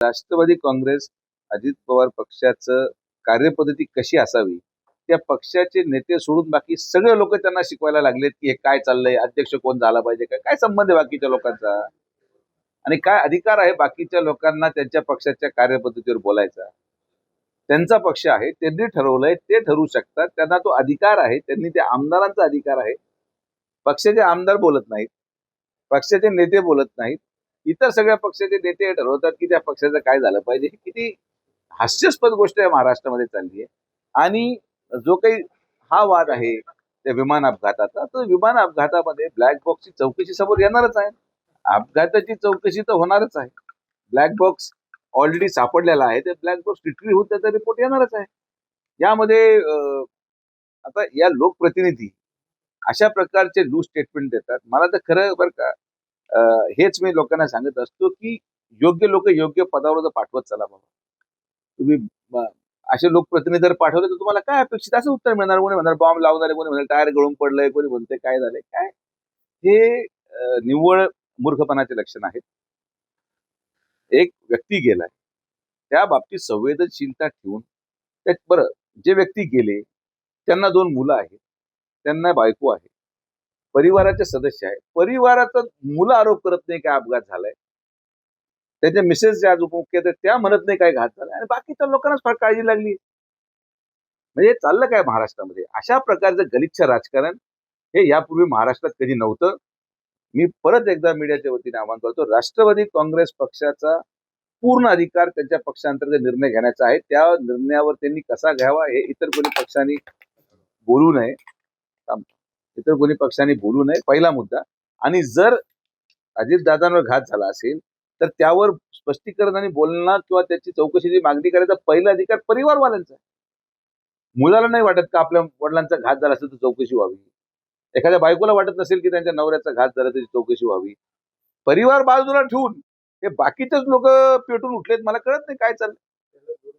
राष्ट्रवादी काँग्रेस, अजित पवार पक्षाचं कार्यपद्धती कशी असावी, त्या पक्षाचे नेते सोडून बाकी सगळे लोक त्यांना शिकवायला लागलेत, की हे काय चाललंय, अध्यक्ष कोण झाला पाहिजे, काय काय संबंध आहे बाकीच्या लोकांचा आणि काय अधिकार आहे बाकीच्या लोकांना त्यांच्या पक्षाच्या कार्यपद्धतीवर बोलायचा. त्यांचा पक्ष आहे, त्यांनी ठरवलंय, ते ठरवू शकतात, त्यांना तो अधिकार आहे, त्यांनी त्या आमदारांचा अधिकार आहे. पक्षाचे आमदार बोलत नाहीत, पक्षाचे नेते बोलत नाहीत, इतर सगळ्या पक्षाचे नेते हे ठरवतात की त्या पक्षाचं काय झालं पाहिजे. ही किती हास्यास्पद गोष्ट आहे महाराष्ट्रामध्ये चालली आहे. आणि जो काही हा वाद आहे त्या विमान अपघाताचा, तो विमान अपघातामध्ये ब्लॅक बॉक्सची चौकशी समोर येणारच आहे. अपघाताची चौकशी तर होणारच आहे. ब्लॅक बॉक्स ऑलरेडी सापडलेला आहे, ते ब्लॅक बॉक्स रिट्रीव्ह होऊन त्याचा रिपोर्ट येणारच आहे. यामध्ये आता या लोकप्रतिनिधी अशा प्रकारचे लूज स्टेटमेंट देतात. मला तर खरं बरं का, हेच मी लोकांना सांगत असतो की योग्य लोक योग्य पदावर पाठवत चला बाबा. तुम्ही असे लोकप्रतिनिधी जर पाठवले तर तुम्हाला काय अपेक्षित असं उत्तर मिळणार. कोणी म्हणणार बॉम्ब लावणारे, कोणी म्हणणार टायर गळून पडलंय, कोणी म्हणते काय झालंय. काय हे निव्वळ मूर्खपणाचे लक्षण आहेत. एक व्यक्ती गेलाय, त्या बाबतीत संवेदनशीलता ठेवून बरं, जे व्यक्ती गेले त्यांना 2 मुलं आहेत, त्यांना बायको आहे, परिवाराचे सदस्य आहे. परिवाराचा मुलं आरोप करत नाही काय अपघात झालाय. त्याच्या मिसेस ज्या मुख्य आहेत त्या म्हणत नाही काय घात झाला आणि बाकीच्या लोकांनाच फार काळजी लागली. म्हणजे चाललं काय महाराष्ट्रामध्ये अशा प्रकारचं गलिच्छ राजकारण हे यापूर्वी महाराष्ट्रात कधी नव्हतं. मी परत एकदा मीडियाच्या वतीने आवाहन करतो, राष्ट्रवादी काँग्रेस पक्षाचा पूर्ण अधिकार त्यांच्या पक्षांतर्गत निर्णय घेण्याचा आहे. त्या निर्णयावर त्यांनी कसा घ्यावा हे इतर कोणी पक्षांनी बोलू नये. इतर कोणी पक्षांनी बोलू नये, पहिला मुद्दा. आणि जर अजितदादांवर घात झाला असेल तर त्यावर स्पष्टीकरण आणि बोलणं किंवा त्याची चौकशीची मागणी करायचा पहिला अधिकार परिवारवाल्यांचा आहे. मुलाला नाही वाटत का आपल्या वडिलांचा घात झाला असेल तर चौकशी व्हावी. एखाद्या बायकोला वाटत नसेल की त्यांच्या नवऱ्याचा घात झाला त्याची चौकशी व्हावी. परिवार बाजूला ठेवून हे बाकीचेच लोक पेटून उठलेत. मला कळत नाही काय चाललंय.